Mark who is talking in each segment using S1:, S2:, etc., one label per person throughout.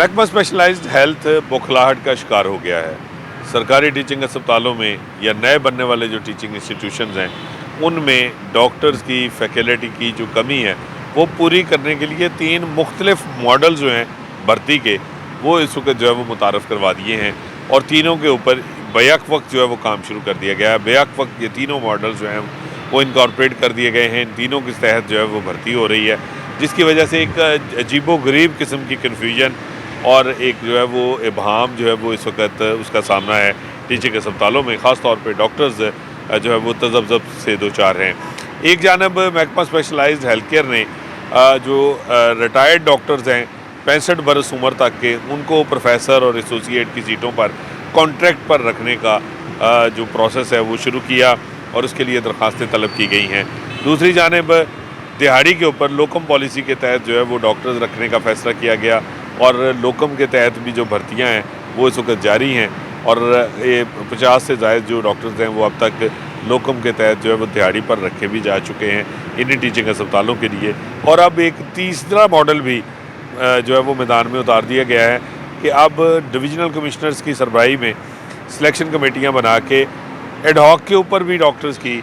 S1: महकमा specialised health बौखलाहट का शिकार हो गया है। सरकारी टीचिंग अस्पतालों में या नए बनने वाले जो टीचिंग इंस्टीट्यूशंस हैं उनमें डॉक्टर्स की फैकल्टी की जो कमी है वो पूरी करने के लिए 3 मुख्तलिफ मॉडल जो हैं भर्ती के वो इस वक्त जो है वो मुतारफ़ करवा दिए हैं और तीनों के ऊपर बैक वक्त जो है वो काम शुरू कर दिया गया है। बैक वक्त ये तीनों मॉडल जो हैं वो इनकॉर्पोरेट कर दिए गए हैं। इन तीनों के तहत जो है वो भर्ती हो रही है, जिसकी वजह से एक अजीबो-गरीब किस्म की कन्फ्यूजन और एक जो है वो इबहम जो है वो इस वक्त उसका सामना है टीचिंग अस्पतालों में। ख़ास तौर पे डॉक्टर्स जो है वो तज़ब्ज़ब से दो चार हैं। एक जानब महकमा स्पेशलाइज्ड हेल्थ केयर ने जो रिटायर्ड डॉक्टर्स हैं 65 बरस उम्र तक के, उनको प्रोफेसर और एसोसिएट की सीटों पर कॉन्ट्रैक्ट पर रखने का जो प्रोसेस है वो शुरू किया और उसके लिए दरख्वास्तें तलब की गई हैं। दूसरी जानब दिहाड़ी के ऊपर लोकम पॉलिसी के तहत जो है वो डॉक्टर्स रखने का फ़ैसला किया गया और लोकम के तहत भी जो भर्तियां हैं वो इस वक्त जारी हैं और ये 50 से ज़ायद जो डॉक्टर्स हैं वो अब तक लोकम के तहत जो है वो दिहाड़ी पर रखे भी जा चुके हैं इन्हीं टीचिंग अस्पतालों के लिए। और अब एक तीसरा मॉडल भी जो है वो मैदान में उतार दिया गया है कि अब डिविजनल कमिश्नर्स की सरबराही में सिलेक्शन कमेटियाँ बना के एडहॉक के ऊपर भी डॉक्टर्स की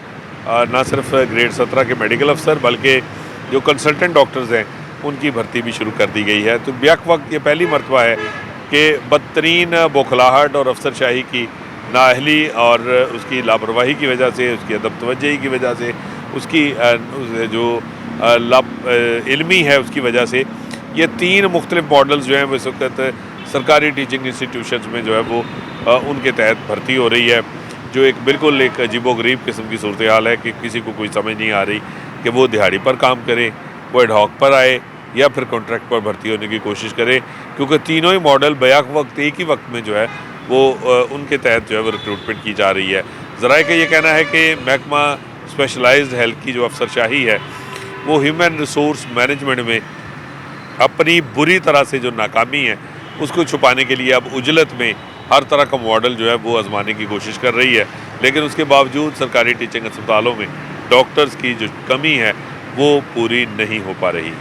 S1: ना सिर्फ ग्रेड 17 के मेडिकल अफसर बल्कि जो कंसल्टेंट डॉक्टर्स हैं उनकी भर्ती भी शुरू कर दी गई है। तो बैक वक्त ये पहली मरतबा है कि बदतरीन बौखलाहट और अफसरशाही की नाअहली और उसकी लापरवाही की वजह से, उसकी अदब तवज्जही की वजह से, उसकी जो इल्मी है उसकी वजह से ये 3 मुख्तलिफ मॉडल्स जो हैं वो इस वक्त सरकारी टीचिंग इंस्टीट्यूशंस में जो है वो उनके तहत भर्ती हो रही है, जो एक बिल्कुल एक अजीबो-गरीब किस्म की सूरत हाल है कि किसी को कोई समझ नहीं आ रही कि वो दिहाड़ी पर काम करे, वो एडहॉक पर आए या फिर कॉन्ट्रैक्ट पर भर्ती होने की कोशिश करें, क्योंकि तीनों ही मॉडल बैक वक्त एक ही वक्त में जो है वो उनके तहत जो है वो रिक्रूटमेंट की जा रही है। ज़राए का ये कहना है कि महकमा स्पेशलाइज्ड हेल्थ की जो अफसरशाही है वो ह्यूमन रिसोर्स मैनेजमेंट में अपनी बुरी तरह से जो नाकामी है उसको छुपाने के लिए अब उजलत में हर तरह का मॉडल जो है वो आजमाने की कोशिश कर रही है, लेकिन उसके बावजूद सरकारी टीचिंग अस्पतालों में डॉक्टर्स की जो कमी है वो पूरी नहीं हो पा रही।